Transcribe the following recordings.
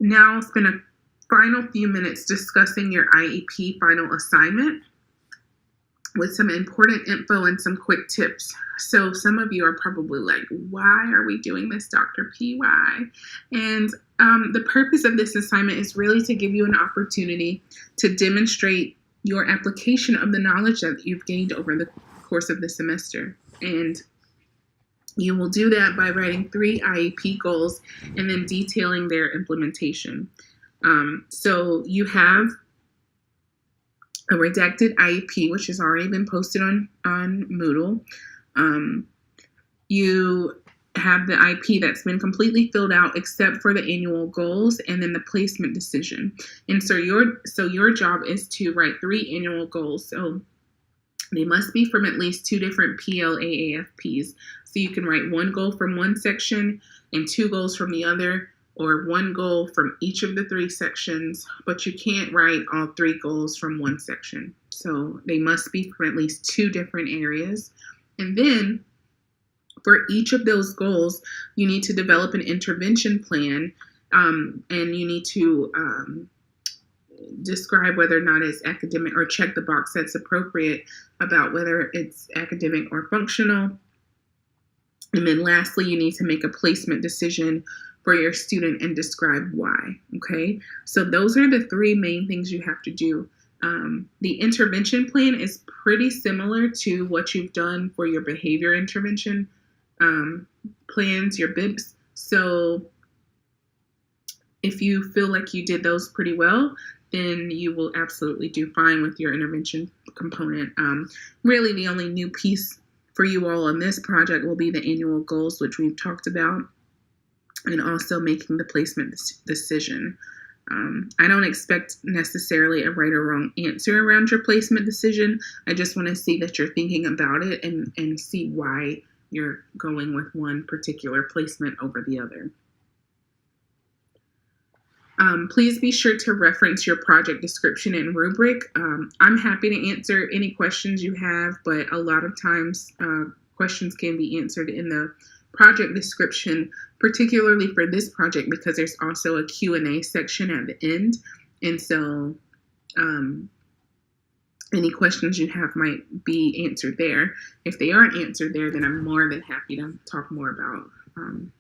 Now spend a final few minutes discussing your IEP final assignment with some important info and some quick tips. So some of you are probably like, why are we doing this, Dr. PY? And the purpose of this assignment is really to give you an opportunity to demonstrate your application of the knowledge that you've gained over the course of the semester. And you will do that by writing 3 IEP goals and then detailing their implementation. So you have a redacted IEP, which has already been posted on Moodle. You have the IEP that's been completely filled out except for the annual goals and then the placement decision. And so your job is to write 3 annual goals. So they must be from at least 2 different PLAAFPs. So you can write 1 goal from one section and 2 goals from the other, or 1 goal from each of the 3 sections, but you can't write all 3 goals from one section. So they must be from at least 2 different areas. And then for each of those goals, you need to develop an intervention plan, and you need to describe whether or not it's academic, or check the box that's appropriate about whether it's academic or functional. And then lastly, you need to make a placement decision for your student and describe why. Okay, so those are the 3 main things you have to do. The intervention plan is pretty similar to what you've done for your behavior intervention plans, your BIPs. So if you feel like you did those pretty well, then you will absolutely do fine with your intervention component. Really, the only new piece for you all on this project will be the annual goals, which we've talked about, and also making the placement decision. I don't expect necessarily a right or wrong answer around your placement decision. I just want to see that you're thinking about it and see why you're going with one particular placement over the other. Please be sure to reference your project description and rubric. I'm happy to answer any questions you have, but a lot of times questions can be answered in the project description, particularly for this project because there's also a Q&A section at the end. And so any questions you have might be answered there. If they aren't answered there, then I'm more than happy to talk more about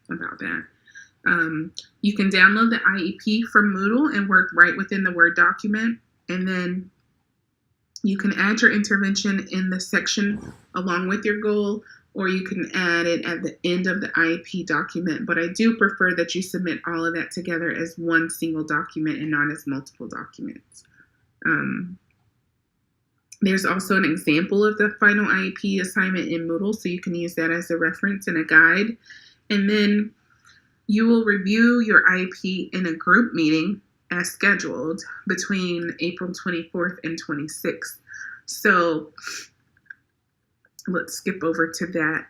that. You can download the IEP from Moodle and work right within the Word document. And then you can add your intervention in the section along with your goal, or you can add it at the end of the IEP document. But I do prefer that you submit all of that together as one single document and not as multiple documents. There's also an example of the final IEP assignment in Moodle, so you can use that as a reference and a guide. And then you will review your IEP in a group meeting as scheduled between April 24th and 26th. So let's skip over to that.